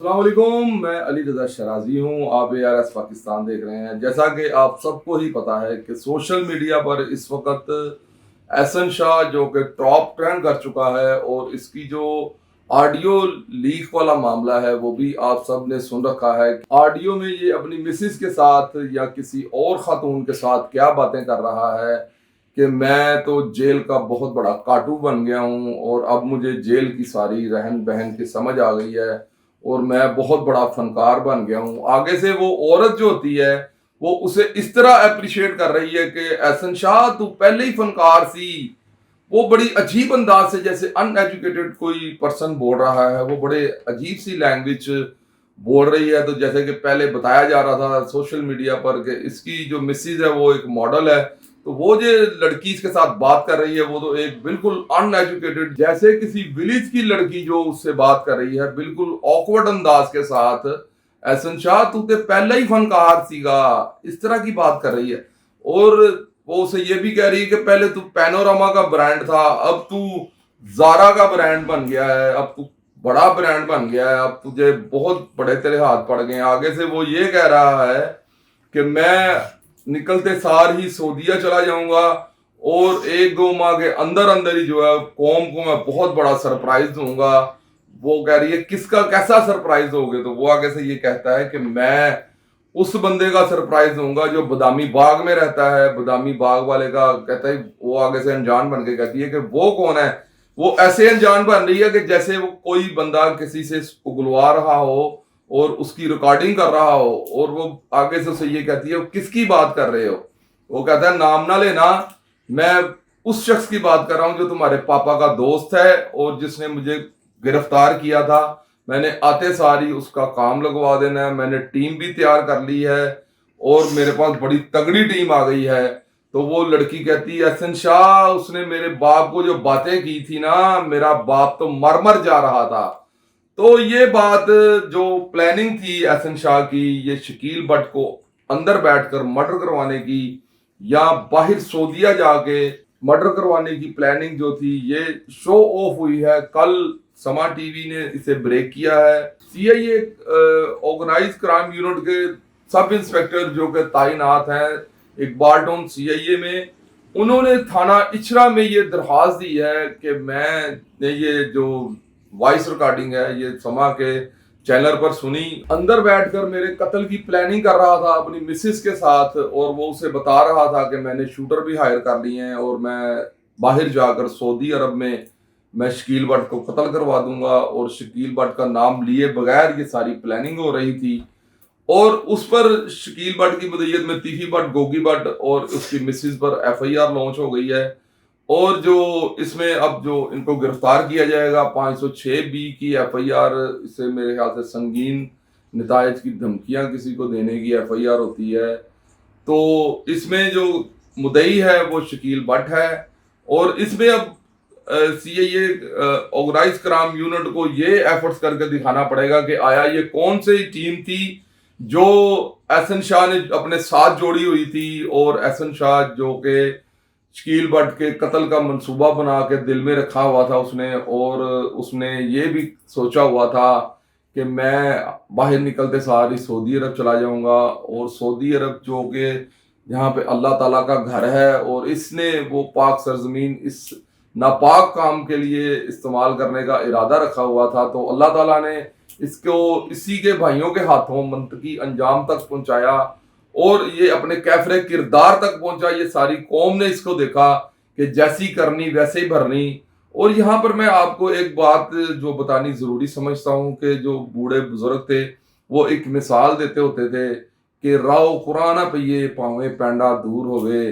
अस्सलाम वालेकुम, मैं अली रज़ा शराजी हूँ। आप ARS पाकिस्तान देख रहे हैं। जैसा कि आप सबको ही पता है कि सोशल मीडिया पर इस वक्त एहसन शाह जो कि टॉप ट्रेंड कर चुका है, और इसकी जो ऑडियो लीक वाला मामला है वो भी आप सब ने सुन रखा है। ऑडियो में ये अपनी मिसिस के साथ या किसी और खातून के साथ क्या बातें कर रहा है कि मैं तो जेल का बहुत बड़ा काटू बन गया हूँ और अब मुझे जेल की सारी रहन बहन की समझ आ गई है और मैं बहुत बड़ा फनकार बन गया हूँ। आगे से वो औरत जो होती है वो उसे इस तरह अप्रिशिएट कर रही है कि एहसन शाह तू पहले ही फनकार सी। वो बड़ी अजीब अंदाज से, जैसे अनएजुकेटेड कोई पर्सन बोल रहा है, वो बड़े अजीब सी लैंग्वेज बोल रही है। तो जैसे कि पहले बताया जा रहा था सोशल मीडिया पर कि इसकी जो मिसिज है वो एक मॉडल है, तो वो जो लड़की इसके साथ बात कर रही है वो तो एक बिल्कुल अनएजुकेटेड, जैसे किसी विलेज की लड़की जो उससे बात कर रही है बिल्कुल ऑकवर्ड अंदाज के साथ, एहसन शाह तू ते पहले ही फनकार सीगा, इस तरह की बात कर रही है। और वो उसे ये भी कह रही है कि पहले तू पैनोरामा का ब्रांड था, अब तू जारा का ब्रांड बन गया है, अब तू बड़ा ब्रांड बन गया है, अब तुझे बहुत बड़े तेरे हाथ पड़ गए हैं। आगे से वो ये कह रहा है कि मैं निकलते सार ही सऊदीया चला जाऊंगा और एक दो माह के अंदर अंदर ही जो है कौम को मैं बहुत बड़ा सरप्राइज दूंगा। वो कह रही है किसका कैसा सरप्राइज दोगे, तो वो आगे से ये कहता है कि मैं उस बंदे का सरप्राइज दूंगा जो बदामी बाग में रहता है। बदामी बाग वाले का कहता है, वो आगे से अनजान बन के कहती है कि वो कौन है। वो ऐसे अनजान बन रही है कि जैसे वो कोई बंदा किसी से उगलवा रहा हो और उसकी रिकॉर्डिंग कर रहा हो, और वो आगे से उसे ये कहती है किसकी बात कर रहे हो। वो कहता है नाम ना लेना, मैं उस शख्स की बात कर रहा हूं जो तुम्हारे पापा का दोस्त है और जिसने मुझे गिरफ्तार किया था। मैंने आते सारी उसका काम लगवा देना है, मैंने टीम भी तैयार कर ली है और मेरे पास बड़ी तगड़ी टीम आ गई है। तो वो लड़की कहती है एहसन शाह उसने मेरे बाप को जो बातें की थी ना, मेरा बाप तो मर मर जा रहा था। तो ये बात जो प्लानिंग थी एहसन शाह की, ये शकील भट्ट को अंदर बैठकर मर्डर करवाने की या बाहर सऊदीया जाके मर्डर करवाने की प्लानिंग जो थी, ये शो ऑफ हुई है। कल समा टीवी ने इसे ब्रेक किया है। CIA ऑर्गेनाइज क्राइम यूनिट के सब इंस्पेक्टर जो कि तैनात हैं इकबाल टाउन CIA में, उन्होंने थाना इचरा में ये दरख्वास्त दी है कि मैंने ये जो वॉइस रिकॉर्डिंग है ये समा के चैनल पर सुनी, अंदर बैठकर मेरे कत्ल की प्लानिंग कर रहा था अपनी मिसिस के साथ, और वो उसे बता रहा था कि मैंने शूटर भी हायर कर लिए हैं और मैं बाहर जाकर सऊदी अरब में मैं शकील भट्ट को कत्ल करवा दूंगा। और शकील भट्ट का नाम लिए बगैर ये सारी प्लानिंग हो रही थी। और उस पर शकील भट्ट की मदईयत में तीफी भट्ट, गोगी भट्ट और उसकी मिसिस पर FIR लॉन्च हो गई है। और जो इसमें अब जो इनको गिरफ्तार किया जाएगा 506B की FIR, इससे मेरे ख्याल से संगीन नतायज की धमकियां किसी को देने की FIR होती है। तो इसमें जो मुद्दई है वो शकील भट्ट है। और इसमें अब CIA ऑर्गेनाइज क्राइम यूनिट को ये एफर्ट्स करके दिखाना पड़ेगा कि आया ये कौन सी टीम थी जो एहसन शाह ने अपने साथ जोड़ी हुई थी, और एहसन शाह जो के शकील भट्ट के कत्ल का मंसूबा बना के दिल में रखा हुआ था उसने, और उसने ये भी सोचा हुआ था कि मैं बाहर निकलते सारी सऊदी अरब चला जाऊंगा। और सऊदी अरब जो कि जहाँ पे अल्लाह ताला का घर है, और इसने वो पाक सरजमीन इस नापाक काम के लिए इस्तेमाल करने का इरादा रखा हुआ था। तो अल्लाह ताला ने इसको इसी के भाइयों के हाथों मंतकी अंजाम तक पहुंचाया और ये अपने कैफरे किरदार तक पहुंचा। ये सारी कौम ने इसको देखा कि जैसी करनी वैसे ही भरनी। और यहाँ पर मैं आपको एक बात जो बतानी जरूरी समझता हूँ कि जो बूढ़े बुजुर्ग थे वो एक मिसाल देते होते थे कि राव कुराना पईए भावें पैंडा दूर होवे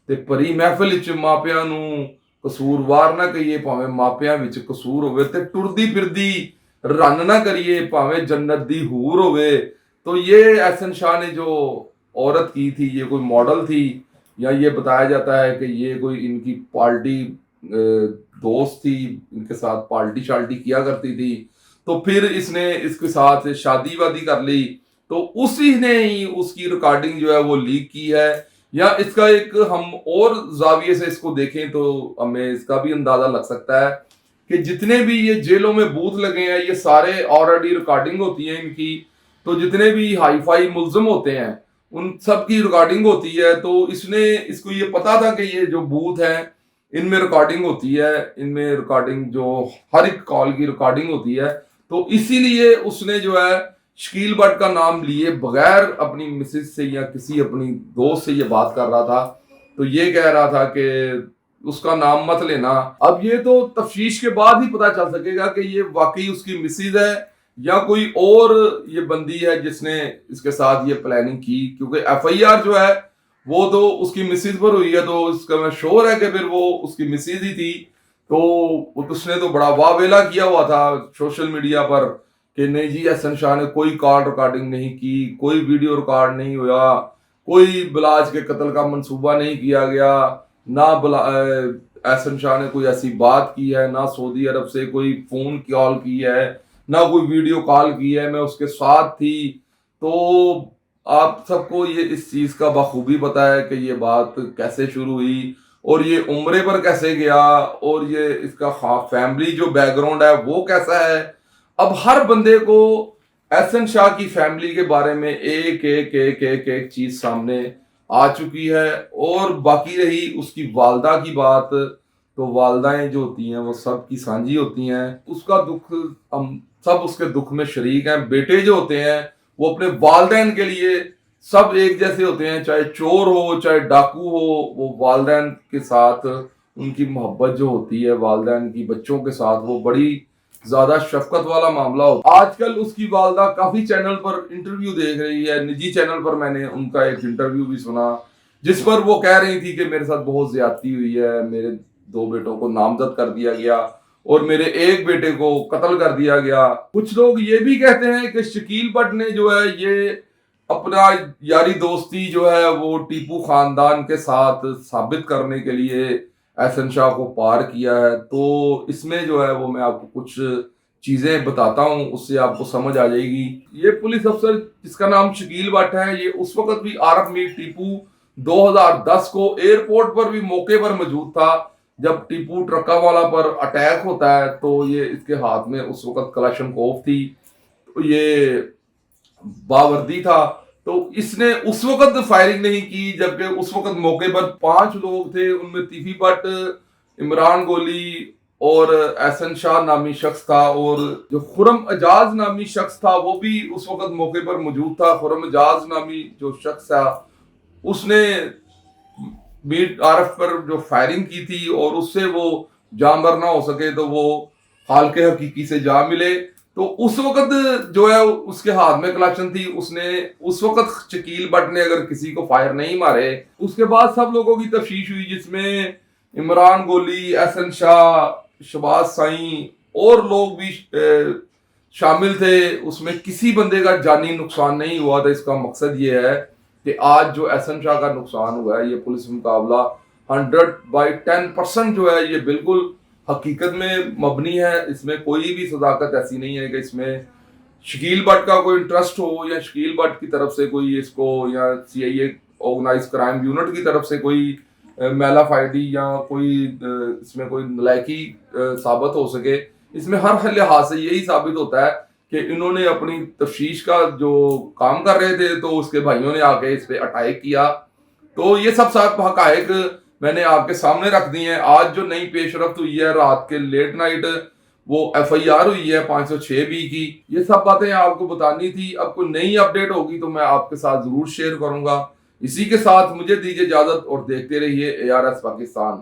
ते भरी महफिल विच मापियां नूं कसूरवार ना कहिए भावें मापियां विच कसूर होवे ते टुरदी फिरदी रन ना करिए भावें जन्नत दी हूर होवे। तो ये एहसन शाह ने जो औरत की थी, ये कोई मॉडल थी, या ये बताया जाता है कि ये कोई इनकी पार्टी दोस्त थी, इनके साथ पार्टी शाल्टी किया करती थी। तो फिर इसने इसके साथ शादी वादी कर ली, तो उसी ने ही उसकी रिकॉर्डिंग जो है वो लीक की है। या इसका एक हम और जाविये से इसको देखें तो हमें इसका भी अंदाजा लग सकता है کہ جتنے بھی یہ جیلوں میں بوتھ لگے ہیں یہ سارے آلریڈی ریکارڈنگ ہوتی ہے ان کی، تو جتنے بھی ہائی فائی ملزم ہوتے ہیں ان سب کی ریکارڈنگ ہوتی ہے، تو اس کو یہ پتا تھا کہ یہ جو بوتھ ہیں ان میں ریکارڈنگ ہوتی ہے، ان میں ریکارڈنگ جو ہر ایک کال کی ریکارڈنگ ہوتی ہے، تو اسی لیے اس نے جو ہے شکیل بٹ کا نام لیے بغیر اپنی مسز سے یا کسی اپنی دوست سے یہ بات کر رہا تھا، تو یہ کہہ رہا تھا کہ اس کا نام مت لینا۔ اب یہ تو تفتیش کے بعد ہی پتا چل سکے گا کہ یہ واقعی اس کی مسز ہے یا کوئی اور یہ بندی ہے جس نے اس کے ساتھ یہ پلاننگ کی، کیونکہ ایف آئی آر جو ہے وہ تو اس کی مسز پر ہوئی ہے، تو اس کا میں شور ہے کہ پھر وہ اس کی مسز ہی تھی، تو اس نے تو بڑا واویلا کیا ہوا تھا سوشل میڈیا پر کہ نہیں جی احسن شاہ نے کوئی کال ریکارڈنگ نہیں کی، کوئی ویڈیو ریکارڈ نہیں ہوا، کوئی بلاج کے قتل کا منصوبہ نہیں کیا گیا، نہ احسن شاہ نے کوئی ایسی بات کی ہے، نہ سعودی عرب سے کوئی فون کال کی ہے، نہ کوئی ویڈیو کال کی ہے، میں اس کے ساتھ تھی۔ تو آپ سب کو یہ اس چیز کا بخوبی پتا ہے کہ یہ بات کیسے شروع ہوئی اور یہ عمرے پر کیسے گیا اور یہ اس کا فیملی جو بیک گراؤنڈ ہے وہ کیسا ہے۔ اب ہر بندے کو احسن شاہ کی فیملی کے بارے میں ایک ایک ایک ایک ایک چیز سامنے آ چکی ہے، اور باقی رہی اس کی والدہ کی بات، تو والدائیں جو ہوتی ہیں وہ سب کی سانجھی ہوتی ہیں، اس کا دکھ ہم سب اس کے دکھ میں شریک ہیں۔ بیٹے جو ہوتے ہیں وہ اپنے والدین کے لیے سب ایک جیسے ہوتے ہیں، چاہے چور ہو چاہے ڈاکو ہو، وہ والدین کے ساتھ ان کی محبت جو ہوتی ہے والدین کی بچوں کے ساتھ وہ بڑی زیادہ شفقت والا معاملہ ہوتا ہے۔ آج کل اس کی والدہ کافی چینل پر انٹرویو دیکھ رہی ہے، نجی چینل پر میں نے ان کا ایک انٹرویو بھی سنا جس پر وہ کہہ رہی تھی کہ میرے ساتھ بہت زیادتی ہوئی ہے، میرے 2 بیٹوں کو نامزد کر دیا گیا اور میرے ایک بیٹے کو قتل کر دیا گیا۔ کچھ لوگ یہ بھی کہتے ہیں کہ شکیل بٹ نے جو ہے یہ اپنا یاری دوستی جو ہے وہ ٹیپو خاندان کے ساتھ ثابت کرنے کے لیے احسن شاہ کو پار کیا ہے، تو اس میں جو ہے وہ میں آپ کو کچھ چیزیں بتاتا ہوں، اس سے آپ کو سمجھ آ جائے گی۔ یہ پولیس افسر جس کا نام شکیل بٹ ہے یہ اس وقت بھی عارف میر ٹیپو 2010 کو ایئرپورٹ پر بھی موقع پر موجود تھا جب ٹیپو ٹرکا والا پر اٹیک ہوتا ہے، تو یہ اس کے ہاتھ میں اس وقت کلاشن کوف تھی، تو یہ باوردی تھا، تو اس نے اس وقت فائرنگ نہیں کی، جبکہ اس وقت موقع پر 5 لوگ تھے، ان میں تیفی بٹ، عمران گولی اور احسن شاہ نامی شخص تھا، اور جو خرم اجاز نامی شخص تھا وہ بھی اس وقت موقع پر موجود تھا۔ خرم اجاز نامی جو شخص تھا اس نے میر عارف پر جو فائرنگ کی تھی اور اس سے وہ جانبر نہ ہو سکے تو وہ خالق حقیقی سے جا ملے، تو اس وقت جو ہے اس کے ہاتھ میں کلیکشن تھی، اس نے اس وقت شکیل بٹ نے اگر کسی کو فائر نہیں مارے، اس کے بعد سب لوگوں کی تفتیش ہوئی جس میں عمران گولی، احسن شاہ، شہباز سائیں اور لوگ بھی شامل تھے، اس میں کسی بندے کا جانی نقصان نہیں ہوا تھا۔ اس کا مقصد یہ ہے کہ آج جو احسن شاہ کا نقصان ہوا ہے یہ پولیس مقابلہ 100/10% جو ہے یہ بالکل حقیقت میں مبنی ہے، اس میں کوئی بھی صداقت ایسی نہیں ہے کہ اس میں شکیل بٹ کا کوئی انٹرسٹ ہو یا شکیل بٹ کی طرف سے کوئی اس کو یا سی آئی اے آرگنائز کرائم یونٹ کی طرف سے کوئی میلا فائڈی یا کوئی اس میں کوئی نلائکی ثابت ہو سکے۔ اس میں ہر لحاظ سے یہی ثابت ہوتا ہے کہ انہوں نے اپنی تفتیش کا جو کام کر رہے تھے تو اس کے بھائیوں نے آ کے اس پہ اٹیک کیا، تو یہ سب حقائق میں نے آپ کے سامنے رکھ دی ہیں۔ آج جو نئی پیش رفت ہوئی ہے رات کے لیٹ نائٹ وہ ایف آئی آر ہوئی ہے 506B کی، یہ سب باتیں آپ کو بتانی تھی۔ اب کوئی نئی اپڈیٹ ہوگی تو میں آپ کے ساتھ ضرور شیئر کروں گا۔ اسی کے ساتھ مجھے دیجیے اجازت اور دیکھتے رہیے ARS پاکستان۔